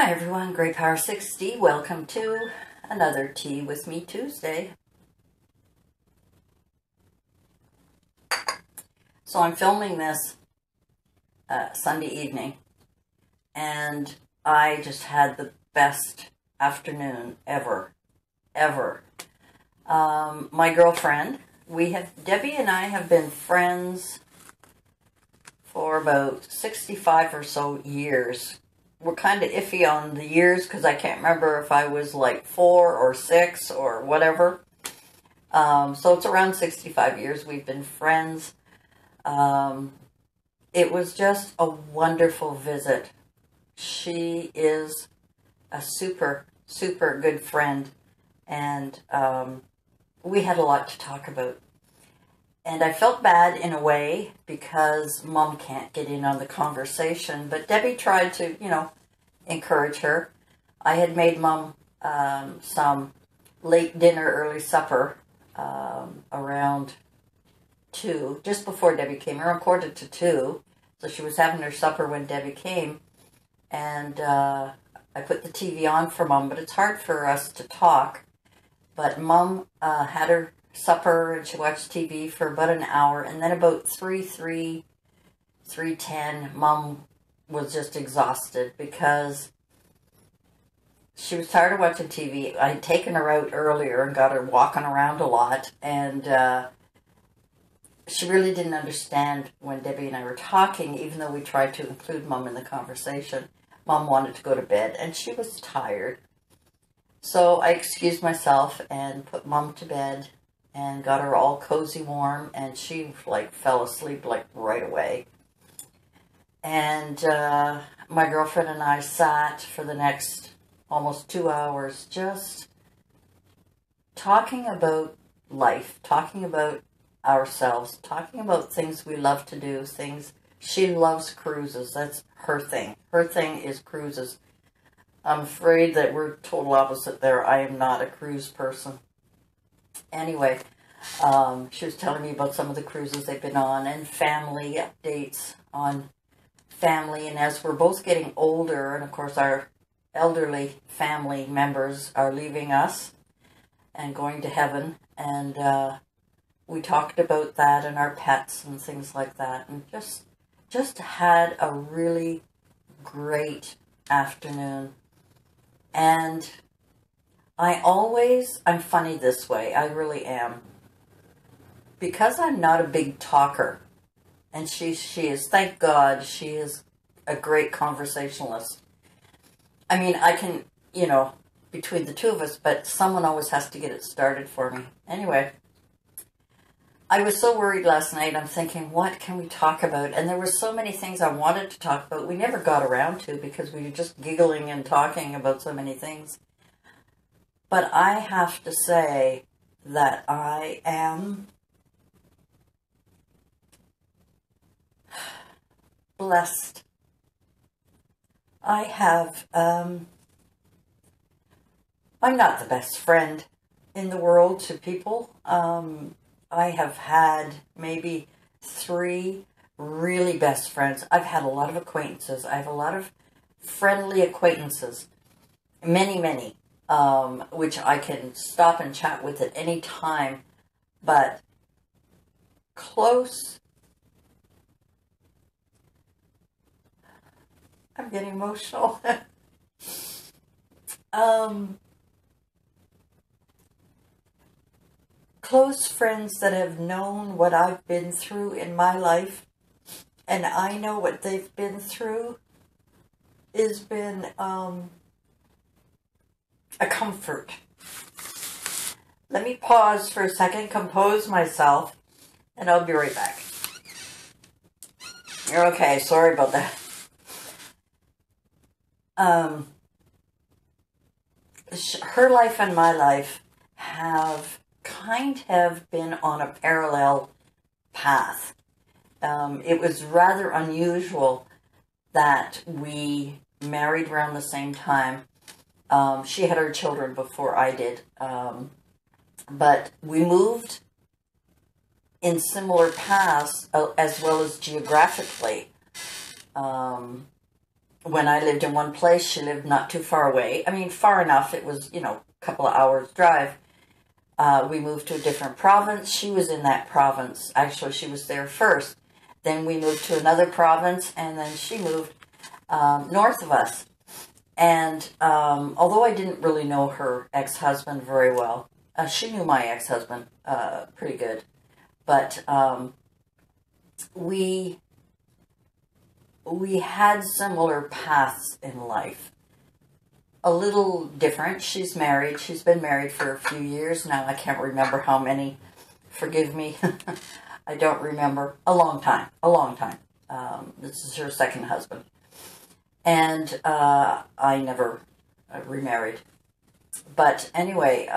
Hi everyone, Great Power 60. Welcome to another Tea with Me Tuesday. So I'm filming this Sunday evening, and I just had the best afternoon ever. My girlfriend, Debbie and I have been friends for about 65 or so years. We're kind of iffy on the years because I can't remember if I was like 4 or 6 or whatever. So it's around 65 years we've been friends. It was just a wonderful visit. She is a super good friend, and we had a lot to talk about. And I felt bad in a way because Mom can't get in on the conversation. But Debbie tried to, encourage her. I had made Mom some late dinner, early supper around 2, just before Debbie came, around 1:45. So she was having her supper when Debbie came. And I put the TV on for Mom, but it's hard for us to talk. But Mom had her supper, and she watched TV for about an hour, and then about 3:10, Mom was just exhausted because she was tired of watching TV. I had taken her out earlier and got her walking around a lot, and she really didn't understand when Debbie and I were talking, even though we tried to include Mom in the conversation. Mom wanted to go to bed, and she was tired. So I excused myself and put Mom to bed and got her all cozy warm, and she fell asleep right away. And my girlfriend and I sat for the next almost 2 hours just talking about life, talking about ourselves, talking about things we love to do, things. She loves cruises. That's her thing. Her thing is cruises. I'm afraid that we're total opposite there. I am not a cruise person. Anyway, she was telling me about some of the cruises they've been on and family updates on family. And as we're both getting older, and of course our elderly family members are leaving us and going to heaven, and we talked about that and our pets and things like that, and just had a really great afternoon. And I'm funny this way. I really am. Because I'm not a big talker, and she is, thank God, she is a great conversationalist. I mean, I can, between the two of us, but someone always has to get it started for me. Anyway, I was so worried last night. I'm thinking, what can we talk about? And there were so many things I wanted to talk about. We never got around to because we were just giggling and talking about so many things. But I have to say that I am blessed. I have, I'm not the best friend in the world to people. I have had maybe 3 really best friends. I've had a lot of acquaintances. I have a lot of friendly acquaintances. Many, which I can stop and chat with at any time. But close, I'm getting emotional. Close friends that have known what I've been through in my life, and I know what they've been through, has been a comfort. Let me pause for a second, compose myself, and I'll be right back. You're okay. Sorry about that. Her life and my life have kind of been on a parallel path. It was rather unusual that we married around the same time. She had her children before I did. But we moved in similar paths as well as geographically. when I lived in one place, she lived not too far away. I mean, far enough. It was, you know, a couple of hours drive. We moved to a different province. She was in that province. Actually, she was there first. Then we moved to another province, and then she moved north of us. And although I didn't really know her ex-husband very well, she knew my ex-husband pretty good. But we had similar paths in life. A little different. She's married. She's been married for a few years now. I can't remember how many. Forgive me. I don't remember. A long time. A long time. This is her second husband. And I never remarried. But anyway,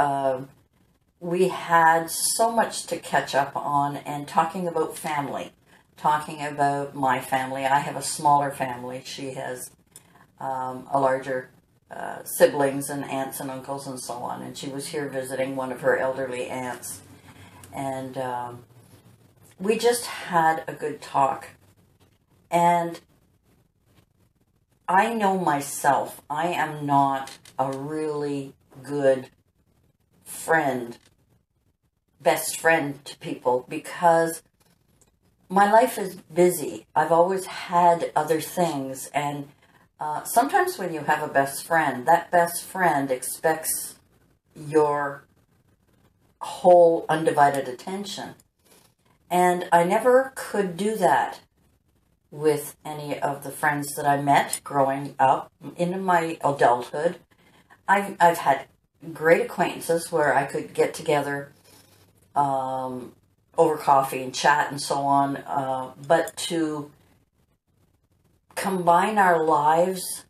we had so much to catch up on, and talking about family. Talking about my family. I have a smaller family. She has a larger siblings and aunts and uncles and so on. And she was here visiting one of her elderly aunts. And we just had a good talk. And I know myself, I am not a really good friend, best friend to people, because my life is busy. I've always had other things, and sometimes when you have a best friend, that best friend expects your whole undivided attention. And I never could do that with any of the friends that I met growing up into my adulthood. I've had great acquaintances where I could get together over coffee and chat and so on, but to combine our lives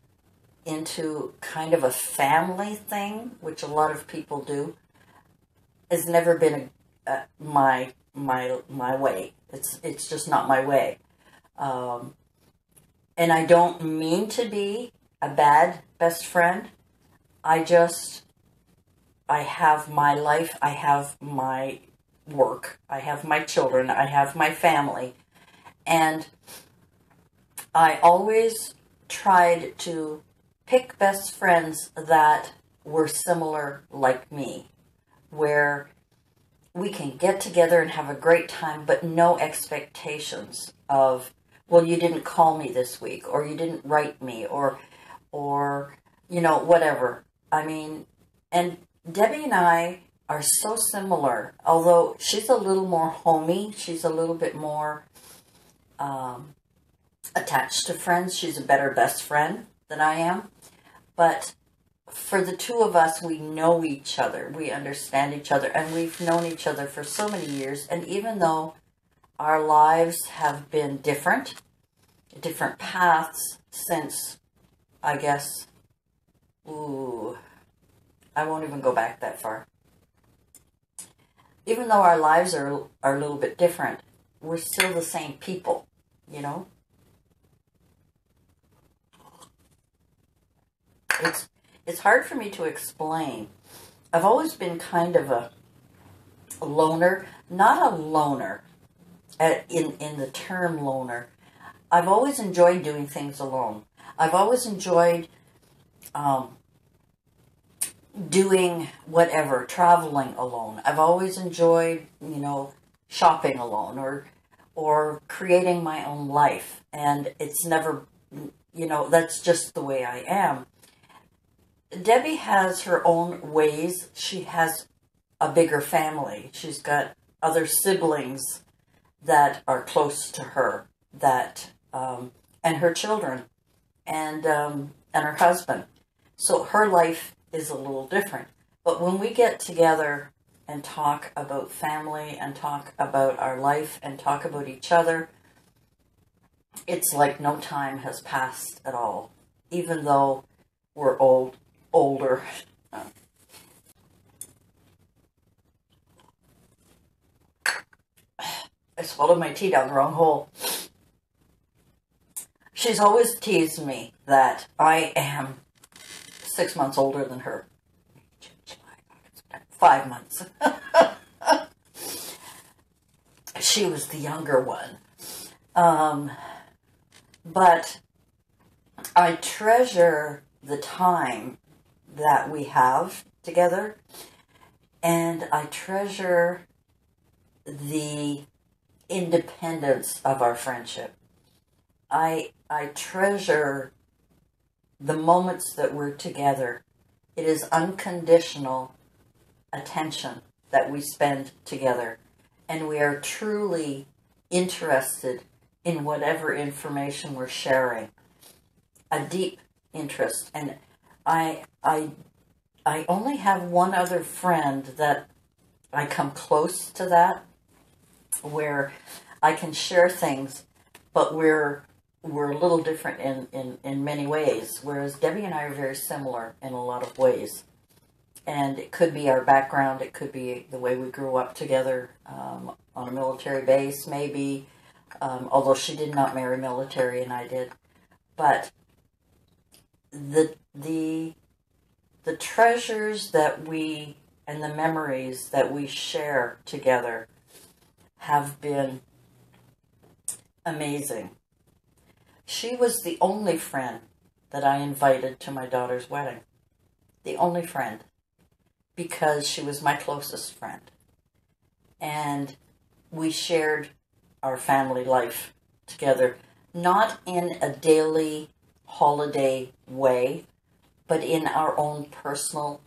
into kind of a family thing, which a lot of people do, has never been my way. It's just not my way. And I don't mean to be a bad best friend. I have my life, I have my work, I have my children, I have my family. And I always tried to pick best friends that were similar like me, where we can get together and have a great time, but no expectations of, well, you didn't call me this week, or you didn't write me, or you know, whatever. I mean, and Debbie and I are so similar, although she's a little more homey. She's a little bit more attached to friends. She's a better best friend than I am. But for the two of us, we know each other. We understand each other. And we've known each other for so many years. And even though our lives have been different paths since, I guess, I won't even go back that far. Even though our lives are a little bit different, we're still the same people, you know? It's hard for me to explain. I've always been kind of a loner, not a loner in the term loner. I've always enjoyed doing things alone. I've always enjoyed doing whatever, traveling alone. I've always enjoyed, you know, shopping alone or creating my own life. And it's never, you know, that's just the way I am. Debbie has her own ways. She has a bigger family. She's got other siblings that are close to her, that and her children, and her husband. So her life is a little different. But when we get together and talk about family and talk about our life and talk about each other, it's like no time has passed at all, even though we're older. I swallowed my tea down the wrong hole. She's always teased me that I am 6 months older than her. 5 months. She was the younger one. But I treasure the time that we have together, and I treasure the independence of our friendship. I treasure the moments that we're together. It is unconditional attention that we spend together, and we are truly interested in whatever information we're sharing. A deep interest. And I only have one other friend that I come close to that, where I can share things, but we're a little different in many ways, whereas Debbie and I are very similar in a lot of ways. And it could be our background, it could be the way we grew up together on a military base, maybe, although she did not marry military and I did. But the treasures that we, and the memories that we share together have been amazing. She was the only friend that I invited to my daughter's wedding. The only friend. Because she was my closest friend. And we shared our family life together. Not in a daily holiday way, but in our own personal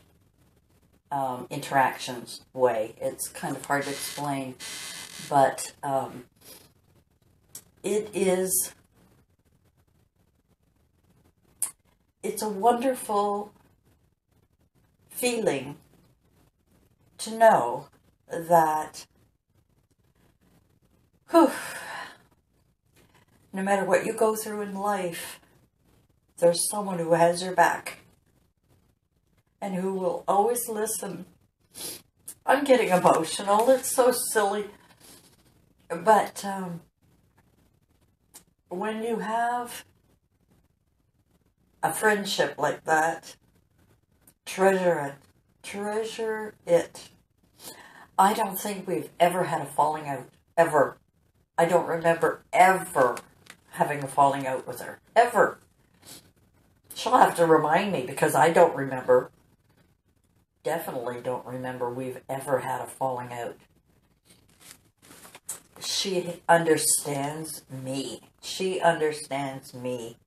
interactions way. It's kind of hard to explain, but it's a wonderful feeling to know that no matter what you go through in life, there's someone who has your back and who will always listen. I'm getting emotional. It's so silly. But when you have a friendship like that, treasure it. Treasure it. I don't think we've ever had a falling out. Ever. I don't remember ever having a falling out with her. Ever. She'll have to remind me because I don't remember. Definitely don't remember we've ever had a falling out. She understands me. She understands me.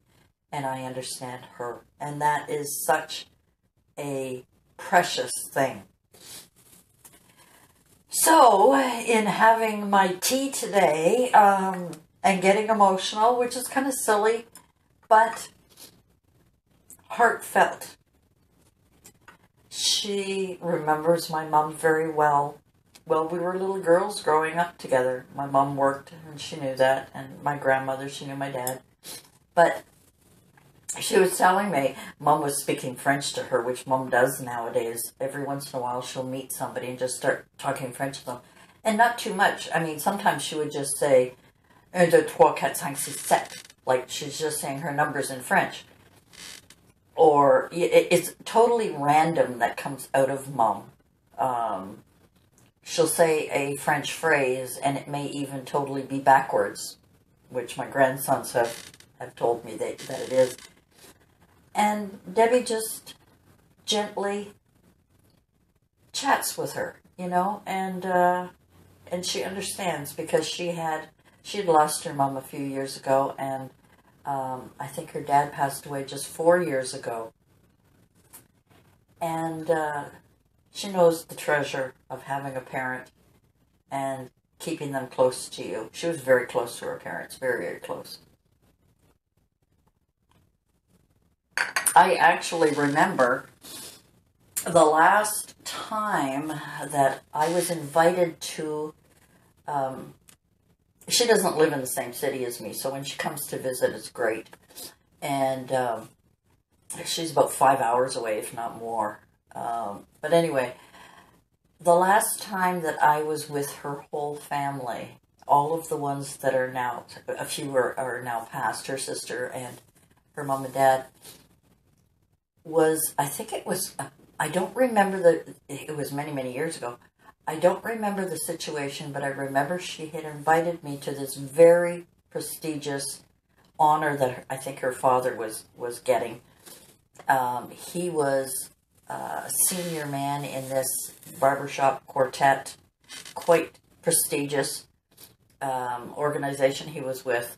And I understand her. And that is such a precious thing. So, in having my tea today, and getting emotional, which is kind of silly, but heartfelt. She remembers my mom very well. Well, we were little girls growing up together. My mom worked, and she knew that, and my grandmother, she knew my dad. But she was telling me, Mom was speaking French to her, which Mom does nowadays. Every once in a while, she'll meet somebody and just start talking French to them. And not too much. I mean, sometimes she would just say, 1, 2, 3, 4, 5, 6, 7. Like, she's just saying her numbers in French. Or, it's totally random that comes out of Mom. She'll say a French phrase, and it may even totally be backwards, which my grandsons have told me that it is. And Debbie just gently chats with her, you know, and she understands because she had lost her mom a few years ago, and I think her dad passed away just 4 years ago. And she knows the treasure of having a parent and keeping them close to you. She was very close to her parents, very, very close. I actually remember the last time that I was invited to, she doesn't live in the same city as me, so when she comes to visit, it's great. And she's about 5 hours away, if not more. But anyway, the last time that I was with her whole family, all of the ones that are now, a few are now past, her sister and her mom and dad, was, I think it was, I don't remember it was many, many years ago. I don't remember the situation, but I remember she had invited me to this very prestigious honor that I think her father was getting. He was a senior man in this barbershop quartet, quite prestigious organization he was with.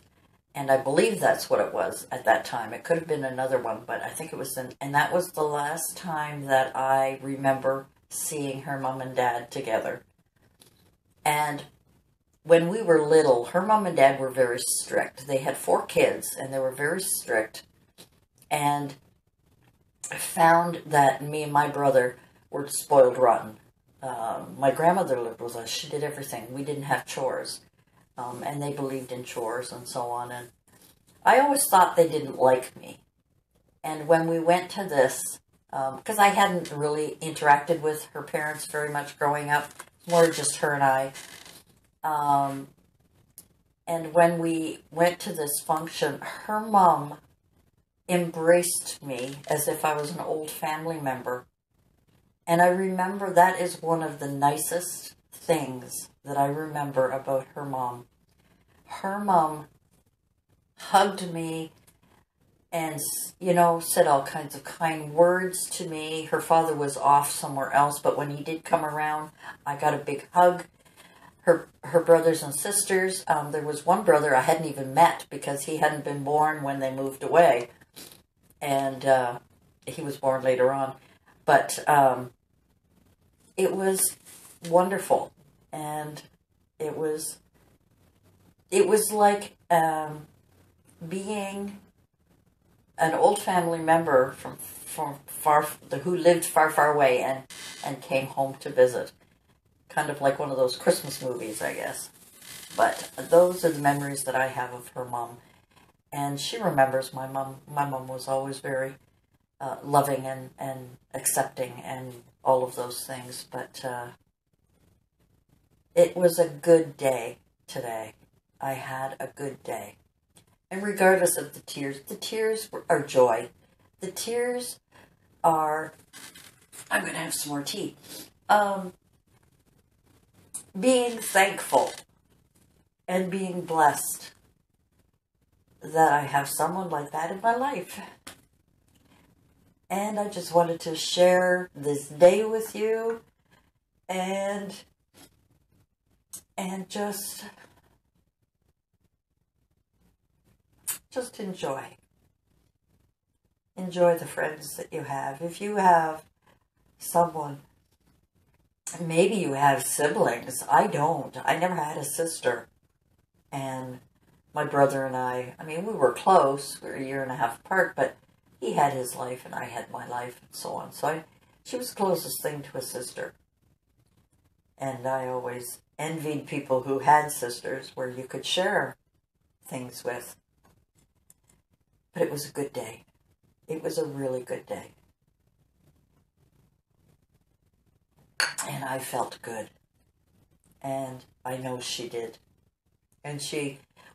And I believe that's what it was at that time. It could have been another one, but I think it was, and that was the last time that I remember seeing her mom and dad together. And when we were little, her mom and dad were very strict. They had 4 kids, and they were very strict. And I found that me and my brother were spoiled rotten. My grandmother lived with us. She did everything. We didn't have chores. And they believed in chores and so on. And I always thought they didn't like me. And when we went to this, because I hadn't really interacted with her parents very much growing up, more just her and I. And when we went to this function, her mom embraced me as if I was an old family member. And I remember that is one of the nicest things that I remember about her mom. Her mom hugged me and, you know, said all kinds of kind words to me. Her father was off somewhere else, but when he did come around, I got a big hug. Her brothers and sisters, there was one brother I hadn't even met because he hadn't been born when they moved away. And he was born later on. But it was wonderful. And it was like being an old family member from far, who lived far, far away and came home to visit. Kind of like one of those Christmas movies, I guess. But those are the memories that I have of her mom. And she remembers my mom. My mom was always very loving and accepting and all of those things. But it was a good day today. I had a good day. And regardless of the tears are joy. The tears are, I'm going to have some more tea. Being thankful and being blessed that I have someone like that in my life. And I just wanted to share this day with you and just enjoy. Enjoy the friends that you have. If you have someone, maybe you have siblings. I don't. I never had a sister. And my brother and I mean, we were close. We were 1.5 years apart, but he had his life and I had my life and so on. So she was the closest thing to a sister. And I always envied people who had sisters where you could share things with. But it was a good day. It was a really good day. And I felt good. And I know she did. And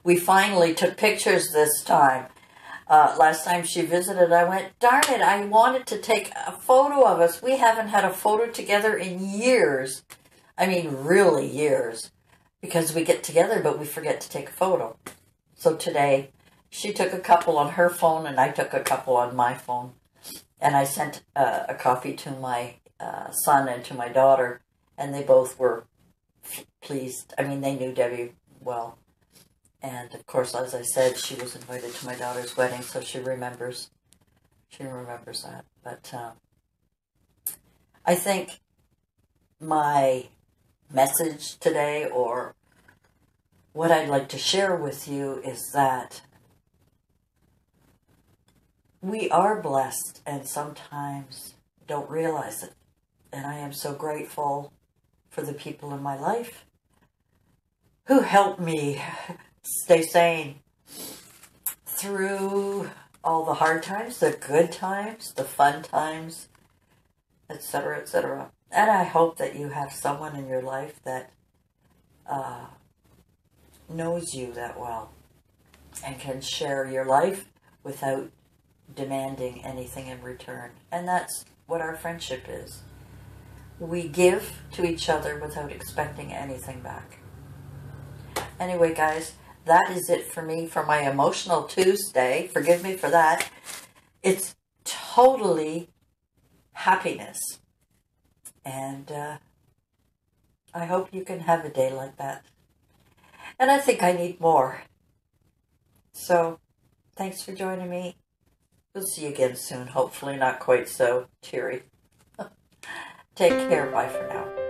we finally took pictures this time. Last time she visited, I went, darn it, I wanted to take a photo of us. We haven't had a photo together in years. I mean, really years. Because we get together, but we forget to take a photo. So today, she took a couple on her phone, and I took a couple on my phone. And I sent a copy to my son and to my daughter, and they both were pleased. I mean, they knew Debbie well. And, of course, as I said, she was invited to my daughter's wedding, so she remembers that. But I think my message today, or what I'd like to share with you, is that we are blessed and sometimes don't realize it. And I am so grateful for the people in my life who helped me stay sane through all the hard times, the good times, the fun times, etc., etc. And I hope that you have someone in your life that knows you that well and can share your life without demanding anything in return. And that's what our friendship is. We give to each other without expecting anything back. Anyway, guys, that is it for me for my Emotional Tuesday. Forgive me for that. It's totally happiness. And I hope you can have a day like that. And I think I need more. So, thanks for joining me. We'll see you again soon. Hopefully not quite so teary. Take care. Bye for now.